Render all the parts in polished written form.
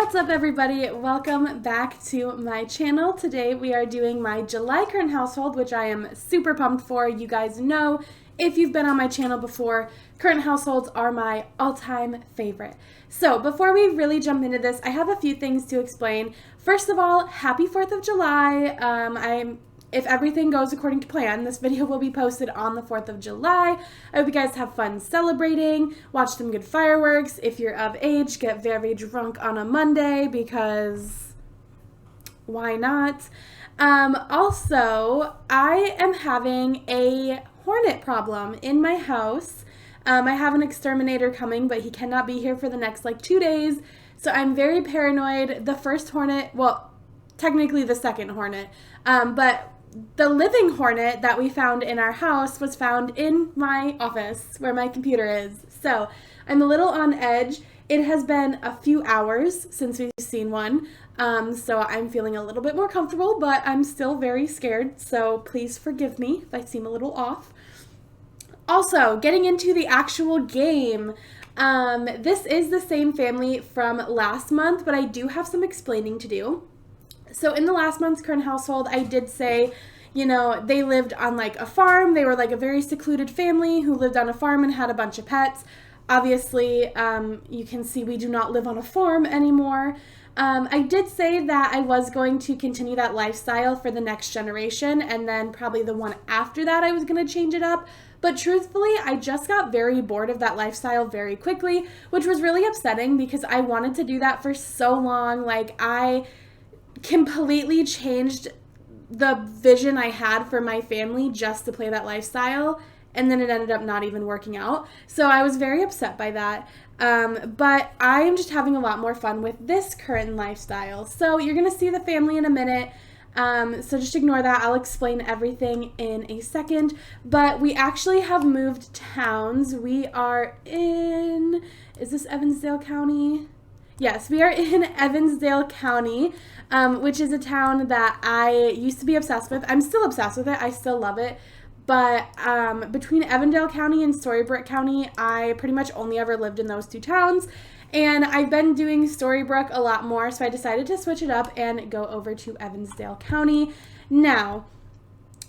What's up, everybody? Welcome back to my channel. Today we are doing my July current household, which I am super pumped for. You guys know, if you've been on my channel before, current households are my all-time favorite. So before we really jump into this, I have a few things to explain. First of all, happy 4th of July. If everything goes according to plan, this video will be posted on the 4th of July. I hope you guys have fun celebrating, watch some good fireworks. If you're of age, get very drunk on a Monday because why not? Also, I am having a hornet problem in my house. I have an exterminator coming, but he cannot be here for the next 2 days. So I'm very paranoid. The first hornet, well, technically the second hornet, but the living hornet that we found in our house was found in my office where my computer is. So I'm a little on edge. It has been a few hours since we've seen one, so I'm feeling a little bit more comfortable, but I'm still very scared, so please forgive me if I seem a little off. Also, getting into the actual game, this is the same family from last month, but I do have some explaining to do. So in the last month's current household, I did say, they lived on a farm. They were a very secluded family who lived on a farm and had a bunch of pets. Obviously, you can see we do not live on a farm anymore. I did say that I was going to continue that lifestyle for the next generation, and then probably the one after that I was going to change it up. But truthfully, I just got very bored of that lifestyle very quickly, which was really upsetting because I wanted to do that for so long. I completely changed the vision I had for my family just to play that lifestyle, and then it ended up not even working out. So I was very upset by that. But I am just having a lot more fun with this current lifestyle. So you're going to see the family in a minute. So just ignore that. I'll explain everything in a second. But we actually have moved towns. We are in, is this Evansdale County? Yes, we are in Evansdale County, which is a town that I used to be obsessed with. I'm still obsessed with it. I still love it. But between Avondale County and Storybrooke County, I pretty much only ever lived in those two towns. And I've been doing Storybrooke a lot more, so I decided to switch it up and go over to Evansdale County. Now,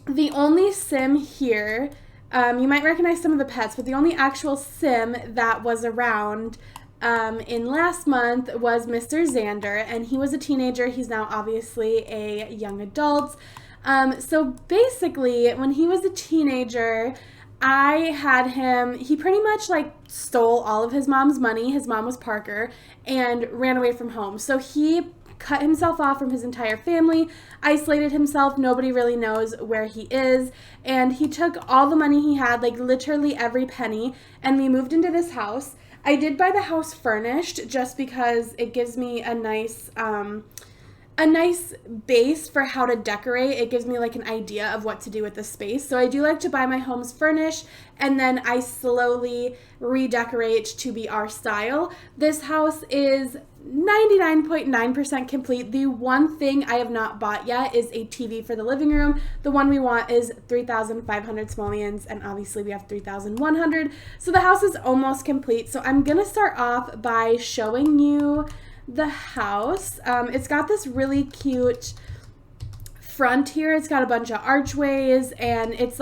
the only sim here, you might recognize some of the pets, but the only actual sim that was around in last month was Mr. Xander, and he was a teenager. He's now obviously a young adult. So basically, when he was a teenager, I had him, he pretty much stole all of his mom's money. His mom was Parker, and ran away from home. So he cut himself off from his entire family, isolated himself. Nobody really knows where he is. And he took all the money he had, literally every penny, and we moved into this house. I did buy the house furnished just because it gives me a nice base for how to decorate. It gives me an idea of what to do with the space. So I do like to buy my homes furnished, and then I slowly redecorate to be our style. This house is 99.9% complete. The one thing I have not bought yet is a TV for the living room. The one we want is 3,500 simoleons, and obviously we have 3,100. So the house is almost complete. So I'm gonna start off by showing you the house. It's got this really cute front here. It's got a bunch of archways, and it's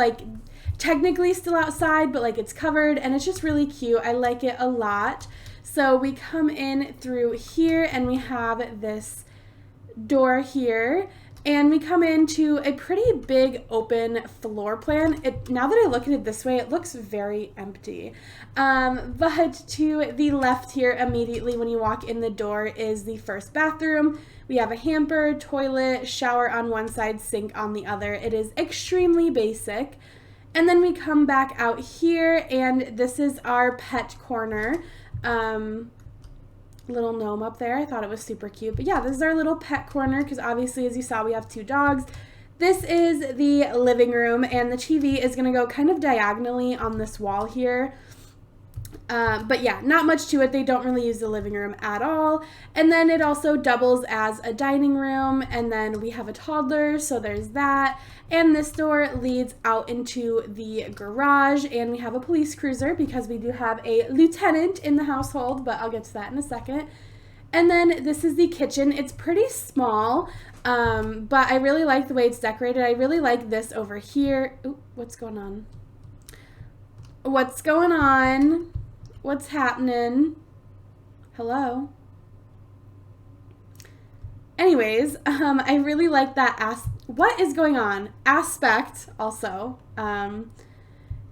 technically still outside, but it's covered, and it's just really cute. I like it a lot. So we come in through here, and we have this door here, and we come into a pretty big open floor plan. Now that I look at it this way, it looks very empty. But to the left here, immediately when you walk in the door, is the first bathroom. We have a hamper, toilet, shower on one side, sink on the other. It is extremely basic. And then we come back out here, and this is our pet corner. Little gnome up there. I thought it was super cute. But yeah, this is our little pet corner because obviously, as you saw, we have two dogs. This is the living room, and the TV is going to go kind of diagonally on this wall here. But yeah, not much to it. They don't really use the living room at all. And then it also doubles as a dining room, and then we have a toddler, so there's that. And this door leads out into the garage, and we have a police cruiser because we do have a lieutenant in the household, but I'll get to that in a second. And then this is the kitchen. It's pretty small, but I really like the way it's decorated. I really like this over here. Ooh, what's going on? What's going on? What's happening? Hello? Anyways, I really like that what is going on? Aspect also.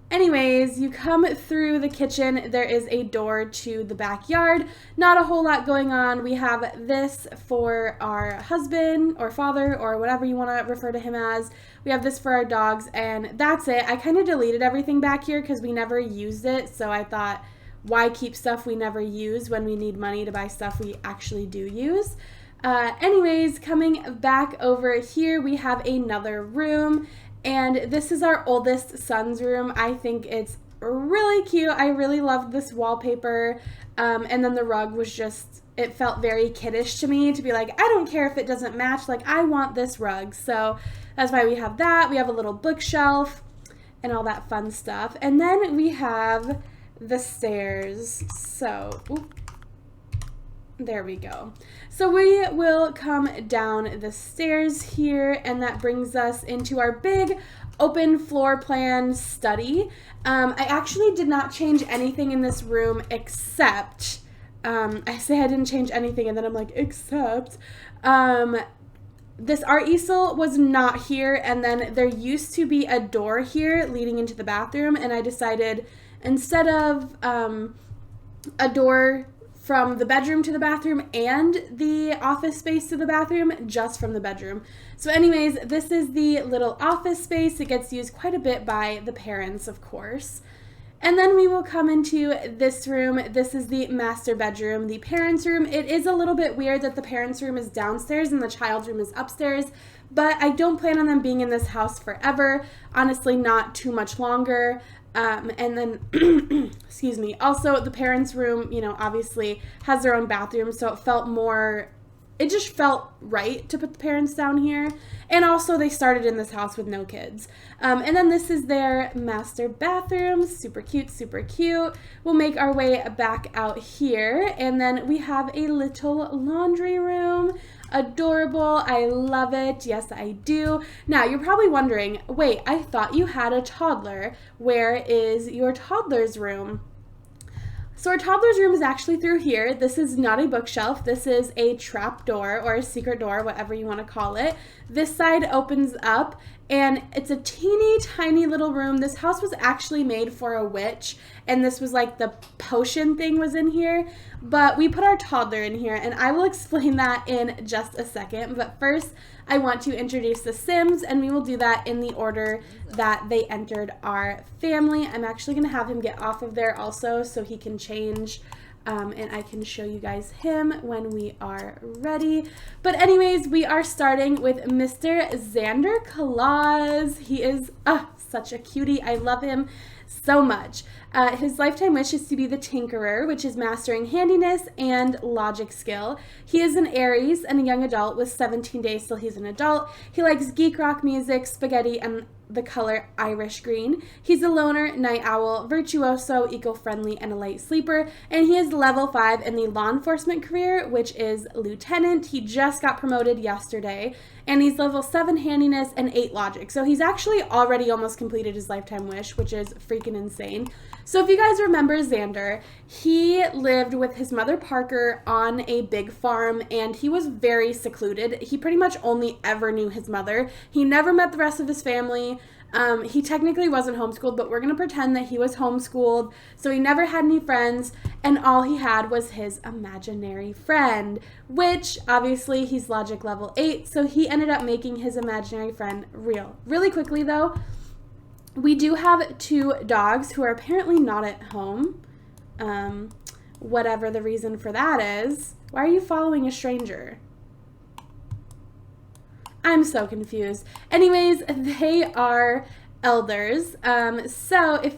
Anyways, you come through the kitchen. There is a door to the backyard. Not a whole lot going on. We have this for our husband or father or whatever you want to refer to him as. We have this for our dogs, and that's it. I kind of deleted everything back here because we never used it, so I thought, why keep stuff we never use when we need money to buy stuff we actually do use? Anyways, coming back over here, we have another room. And this is our oldest son's room. I think it's really cute. I really loved this wallpaper. And then the rug was just, it felt very kiddish to me to be like, I don't care if it doesn't match. Like, I want this rug. So that's why we have that. We have a little bookshelf and all that fun stuff. And then we have the stairs. So, there we go. So we will come down the stairs here, and that brings us into our big open floor plan study. I actually did not change anything in this room except, I say I didn't change anything and then I'm like, except, this art easel was not here, and then there used to be a door here leading into the bathroom, and I decided instead of a door from the bedroom to the bathroom and the office space to the bathroom, just from the bedroom. So anyways, this is the little office space. It gets used quite a bit by the parents, of course. And then we will come into this room. This is the master bedroom, the parents' room. It is a little bit weird that the parents' room is downstairs and the child's room is upstairs, but I don't plan on them being in this house forever. Honestly, not too much longer. And then, excuse me, also the parents' room, you know, obviously has their own bathroom, so it just felt right to put the parents down here. And also they started in this house with no kids. And then this is their master bathroom, super cute, super cute. We'll make our way back out here, and then we have a little laundry room. Adorable. I love it. Yes, I do. Now, you're probably wondering, wait, I thought you had a toddler. Where is your toddler's room? So our toddler's room is actually through here. This is not a bookshelf. This is a trap door or a secret door, whatever you want to call it. This side opens up, and it's a teeny tiny little room. This house was actually made for a witch, and this was like the potion thing was in here, but we put our toddler in here, and I will explain that in just a second. But first, I want to introduce the Sims, and we will do that in the order that they entered our family. I'm actually going to have him get off of there also so he can change, and I can show you guys him when we are ready. But anyways, we are starting with Mr. Xander Claus. He is such a cutie. I love him so much. His lifetime wish is to be the Tinkerer, which is mastering handiness and logic skill. He is an Aries and a young adult with 17 days till he's an adult. He likes geek rock music, spaghetti, and the color Irish green. He's a loner, night owl, virtuoso, eco-friendly, and a light sleeper. And he is level 5 in the law enforcement career, which is lieutenant. He just got promoted yesterday. And he's level 7 handiness and 8 logic. So he's actually already almost completed his lifetime wish, which is freaking insane. So if you guys remember Xander, he lived with his mother Parker on a big farm, and he was very secluded. He pretty much only ever knew his mother. He never met the rest of his family. He technically wasn't homeschooled, but we're going to pretend that he was homeschooled. So he never had any friends, and all he had was his imaginary friend, which obviously he's logic level 8, so he ended up making his imaginary friend real. Really quickly though, we do have 2 dogs who are apparently not at home. Whatever the reason for that is. Why are you following a stranger? I'm so confused. Anyways, they are elders. So if,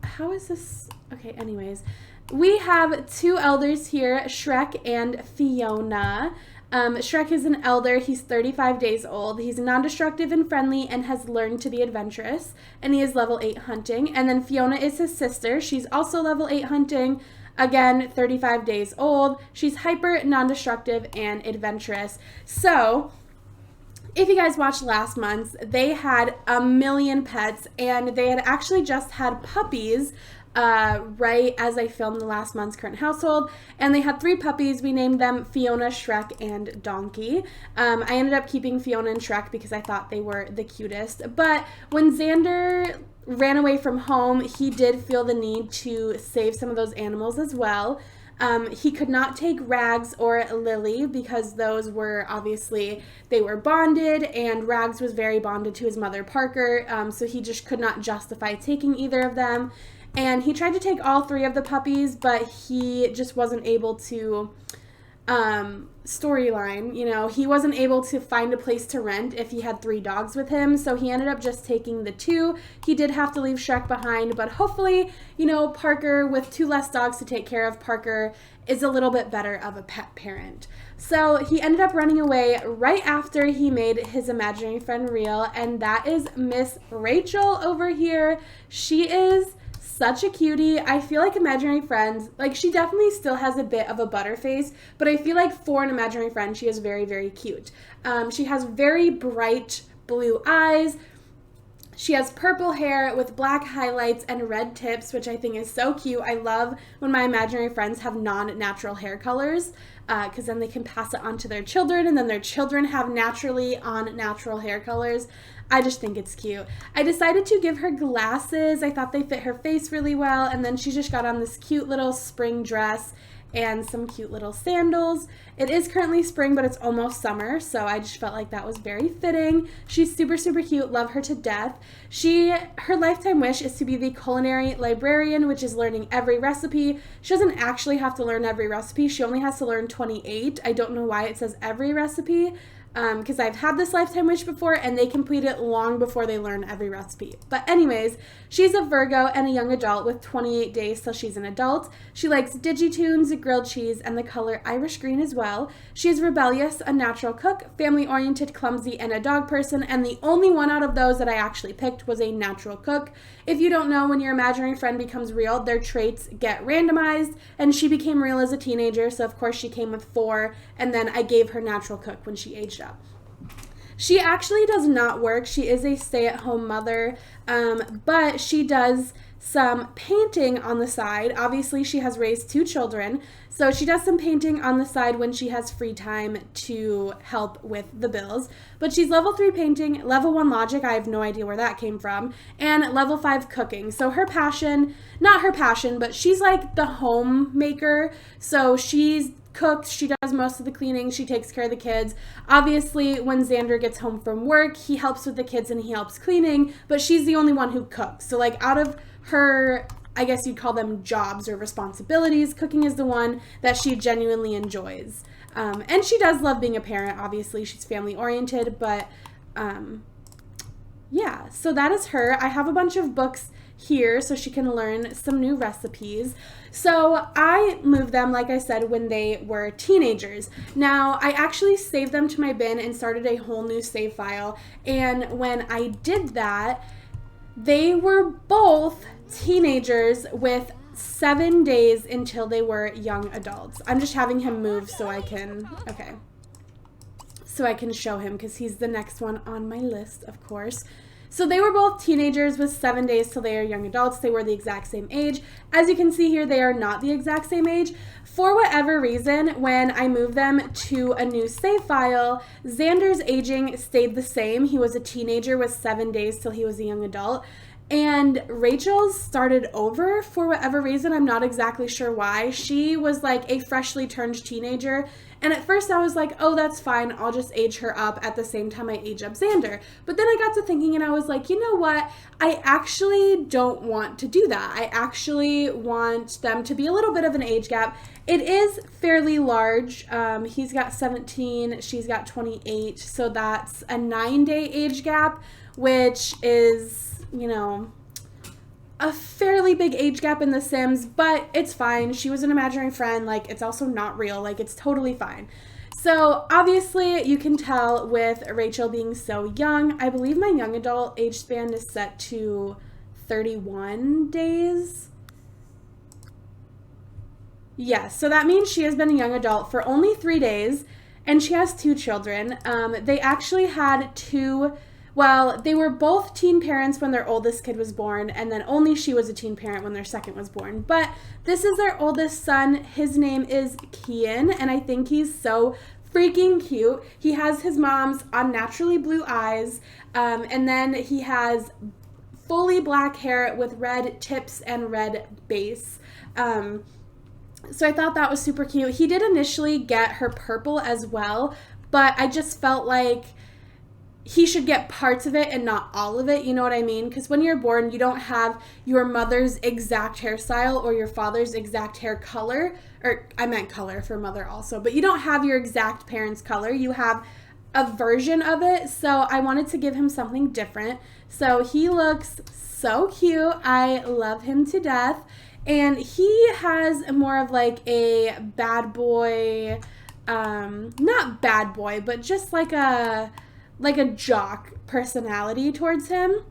how is this? Okay, anyways, we have 2 elders here, Shrek and Fiona. Shrek is an elder. He's 35 days old. He's non-destructive and friendly and has learned to be adventurous. And he is level 8 hunting. And then Fiona is his sister. She's also level 8 hunting. Again, 35 days old. She's hyper, non-destructive, and adventurous. So if you guys watched last month's, they had a million pets, and they had actually just had puppies right as I filmed the last month's current household, and they had 3 puppies. We named them Fiona, Shrek, and Donkey. I ended up keeping Fiona and Shrek because I thought they were the cutest, but when Xander ran away from home, he did feel the need to save some of those animals as well. He could not take Rags or Lily because those were obviously, they were bonded, and Rags was very bonded to his mother Parker, so he just could not justify taking either of them. And he tried to take all 3 of the puppies, but he just wasn't able to, storyline, you know, he wasn't able to find a place to rent if he had 3 dogs with him, so he ended up just taking the 2. He did have to leave Shrek behind, but hopefully, you know, Parker, with 2 less dogs to take care of, Parker is a little bit better of a pet parent. So he ended up running away right after he made his imaginary friend real, and that is Miss Rachel over here. She is such a cutie. I feel like imaginary friends, like, she definitely still has a bit of a butterface, but I feel like for an imaginary friend, she is very, very cute. She has very bright blue eyes. She has purple hair with black highlights and red tips, which I think is so cute. I love when my imaginary friends have non-natural hair colors, because then they can pass it on to their children, and then their children have naturally on natural hair colors. I just think it's cute. I decided to give her glasses. I thought they fit her face really well, and then she just got on this cute little spring dress and some cute little sandals. It is currently spring, but it's almost summer, so I just felt like that was very fitting. She's super, super cute. Love her to death. Her lifetime wish is to be the culinary librarian, which is learning every recipe. She doesn't actually have to learn every recipe. She only has to learn 28. I don't know why it says every recipe, because I've had this lifetime wish before, and they complete it long before they learn every recipe. But anyways, she's a Virgo and a young adult with 28 days till she's an adult. She likes Digitoons, grilled cheese, and the color Irish green as well. She is rebellious, a natural cook, family-oriented, clumsy, and a dog person, and the only one out of those that I actually picked was a natural cook. If you don't know, when your imaginary friend becomes real, their traits get randomized, and she became real as a teenager, so of course she came with 4, and then I gave her natural cook when she aged up. She actually does not work. She is a stay-at-home mother, but she does some painting on the side. Obviously, she has raised 2 children, so she does some painting on the side when she has free time to help with the bills. But she's level 3 painting, level 1 logic, I have no idea where that came from, and level 5 cooking. So her passion, not her passion, but she's like the homemaker, so she's cooks, she does most of the cleaning, she takes care of the kids. Obviously, when Xander gets home from work, he helps with the kids and he helps cleaning, but she's the only one who cooks. So like, out of her, I guess you'd call them jobs or responsibilities, cooking is the one that she genuinely enjoys. And she does love being a parent. Obviously, she's family oriented, but yeah, so that is her. I have a bunch of books here so she can learn some new recipes. So I moved them, like I said, when they were teenagers. Now, I actually saved them to my bin and started a whole new save file. And when I did that, they were both teenagers with 7 days until they were young adults. I'm just having him move so I can, okay, so I can show him because he's the next one on my list, of course. So they were both teenagers with 7 days till they are young adults. They were the exact same age. As you can see here, they are not the exact same age. For whatever reason, when I moved them to a new save file, Xander's aging stayed the same. He was a teenager with 7 days till he was a young adult. And Rachel's started over for whatever reason. I'm not exactly sure why. She was like a freshly turned teenager. And at first I was like, oh, that's fine. I'll just age her up at the same time I age up Xander. But then I got to thinking and I was like, you know what? I actually don't want to do that. I actually want them to be a little bit of an age gap. It is fairly large. He's got 17, she's got 28. So that's a 9-day age gap, which is, you know, a fairly big age gap in The Sims, but it's fine. She was an imaginary friend. Like, it's also not real. Like, it's totally fine. So obviously you can tell with Rachel being so young, I believe my young adult age span is set to 31 days. Yes, so that means she has been a young adult for only 3 days, and she has two children. They actually had two, well, they were both teen parents when their oldest kid was born, and then only she was a teen parent when their second was born. But this is their oldest son. His name is Kian, and I think he's so freaking cute. He has his mom's unnaturally blue eyes, and then he has fully black hair with red tips and red base. So I thought that was super cute. He did initially get her purple as well, but I just felt like he should get parts of it and not all of it, you know what I mean? Because when you're born, you don't have your mother's exact hairstyle or your father's exact hair color, or I meant color for mother also, but you don't have your exact parent's color. You have a version of it, so I wanted to give him something different. So he looks so cute. I love him to death. And he has more of like a bad boy, not bad boy, but just like a jock personality towards him.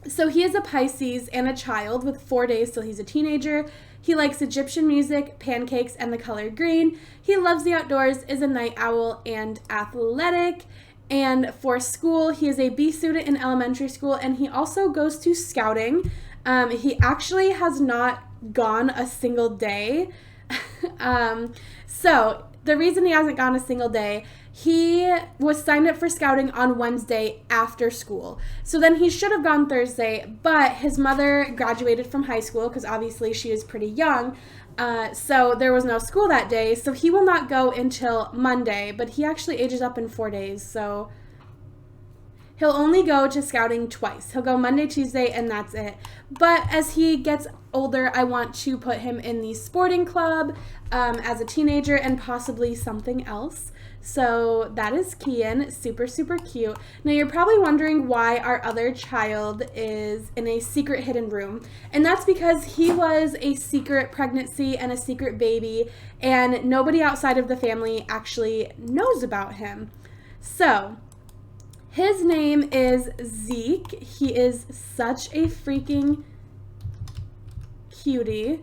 So he is a Pisces and a child with 4 days till he's a teenager. He likes Egyptian music, pancakes, and the color green. He loves the outdoors, is a night owl, and athletic. And for school, he is a B student in elementary school, and he also goes to scouting. He actually has not gone a single day. So the reason he hasn't gone a single day, he was signed up for scouting on Wednesday after school. So then he should have gone Thursday, but his mother graduated from high school because obviously she is pretty young. So there was no school that day. So he will not go until Monday, but he actually ages up in 4 days. So he'll only go to scouting twice. He'll go Monday, Tuesday, and that's it. But as he gets older, I want to put him in the sporting club as a teenager and possibly something else. So that is Kian, super, super cute. Now you're probably wondering why our other child is in a secret hidden room. And that's because he was a secret pregnancy and a secret baby, and nobody outside of the family actually knows about him. So his name is Zeke. He is such a freaking cutie.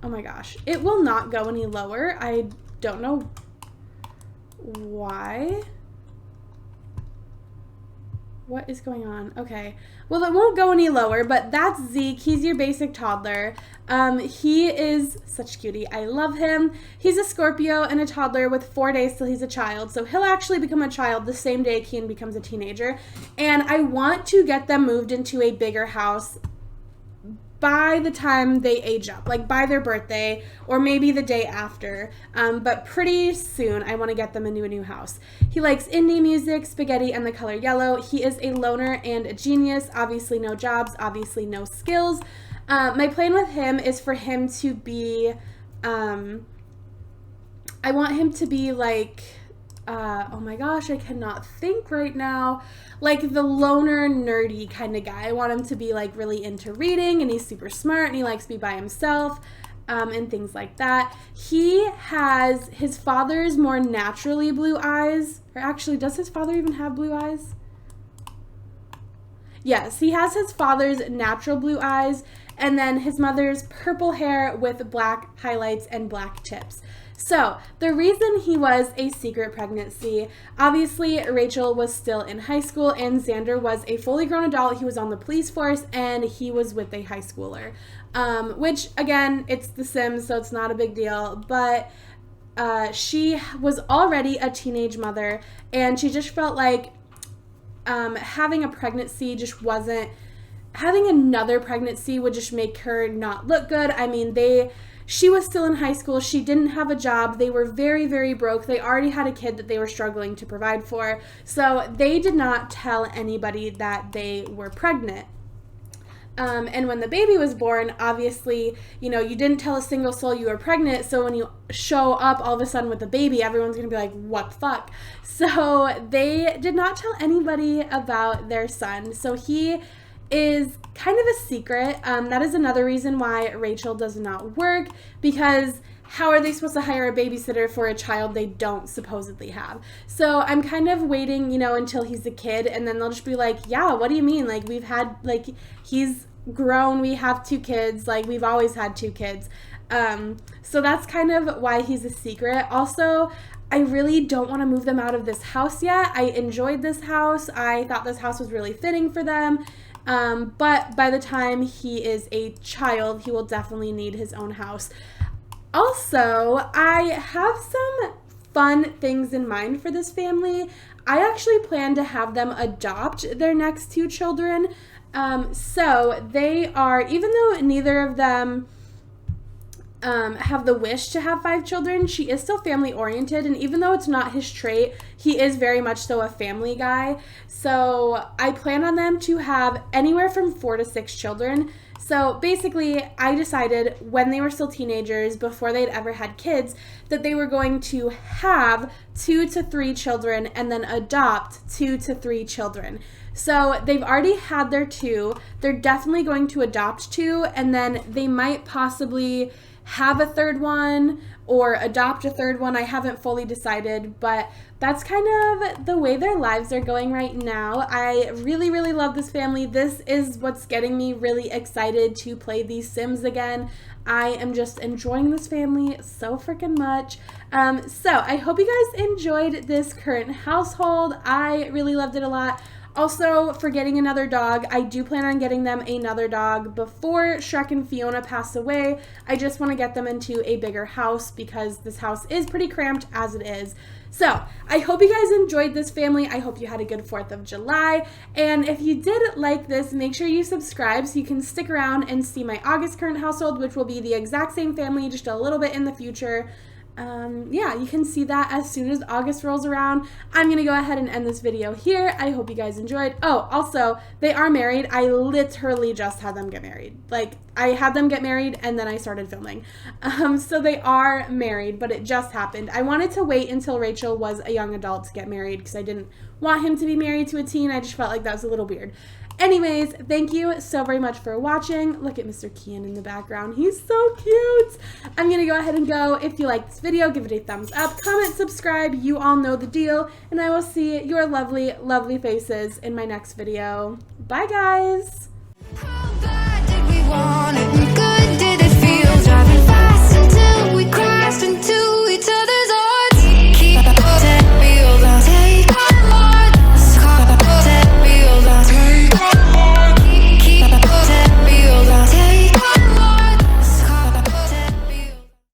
Oh my gosh. It will not go any lower. I don't know why. What is going on? Okay. Well, it won't go any lower, but that's Zeke. He's your basic toddler. He is such a cutie. I love him. He's a Scorpio and a toddler with 4 days till he's a child. So he'll actually become a child the same day Kian becomes a teenager. And I want to get them moved into a bigger house by the time they age up, like by their birthday or maybe the day after. But pretty soon I want to get them into a new house. He likes indie music, spaghetti, and the color yellow. He is a loner and a genius. Obviously no jobs, obviously no skills. My plan with him is for him to be, I want him to be like, oh my gosh, I cannot think right now. Like the loner, nerdy kind of guy. I want him to be like really into reading, and he's super smart, and he likes to be by himself, and things like that. He has his father's more naturally blue eyes. Or actually, does his father even have blue eyes? Yes, he has his father's natural blue eyes, and then his mother's purple hair with black highlights and black tips. So the reason he was a secret pregnancy, obviously Rachel was still in high school and Xander was a fully grown adult. He was on the police force and he was with a high schooler, which again, it's The Sims, so it's not a big deal, but she was already a teenage mother and she just felt like having a pregnancy just wasn't, having another pregnancy would just make her not look good. I mean, she was still in high school. She didn't have a job. They were very, very broke. They already had a kid that they were struggling to provide for. So they did not tell anybody that they were pregnant. And when the baby was born, obviously, you know, you didn't tell a single soul you were pregnant. So when you show up all of a sudden with the baby, everyone's going to be like, what the fuck? So they did not tell anybody about their son. So he is kind of a secret. That is another reason why Rachel does not work, because how are they supposed to hire a babysitter for a child they don't supposedly have? So I'm kind of waiting, you know, until he's a kid, and then they'll just be like, yeah, what do you mean? Like, we've had, like, he's grown. We have 2 kids. Like, we've always had 2 kids. So that's kind of why he's a secret. Also, I really don't want to move them out of this house yet. I enjoyed this house. I thought this house was really fitting for them. But by the time he is a child, he will definitely need his own house. Also, I have some fun things in mind for this family. I actually plan to have them adopt their next 2 children. So they are, even though neither of them have the wish to have 5 children, she is still family oriented, and even though it's not his trait, he is very much so a family guy. So I plan on them to have anywhere from 4 to 6 children. So basically, I decided when they were still teenagers, before they'd ever had kids, that they were going to have 2 to 3 children and then adopt 2 to 3 children. So they've already had their 2. They're definitely going to adopt 2, and then they might possibly have a 3rd one or adopt a 3rd one. I haven't fully decided, but that's kind of the way their lives are going right now. I really, really love this family. This is what's getting me really excited to play these Sims again. I am just enjoying this family so freaking much. So I hope you guys enjoyed this current household. I really loved it a lot. Also, for getting another dog, I do plan on getting them another dog before Shrek and Fiona pass away. I just want to get them into a bigger house because this house is pretty cramped as it is. So, I hope you guys enjoyed this family. I hope you had a good 4th of July. And if you did like this, make sure you subscribe so you can stick around and see my August current household, which will be the exact same family, just a little bit in the future. Yeah, you can see that as soon as August rolls around. I'm gonna go ahead and end this video here. I hope you guys enjoyed. Oh, also, they are married. I literally just had them get married. Like, I had them get married and then I started filming. So they are married, but it just happened. I wanted to wait until Rachel was a young adult to get married because I didn't want him to be married to a teen. I just felt like that was a little weird. Anyways, thank you so very much for watching. Look at Mr. Kian in the background. He's so cute. I'm going to go ahead and go. If you like this video, give it a thumbs up, comment, subscribe. You all know the deal. And I will see your lovely, lovely faces in my next video. Bye, guys. How bad did we want it?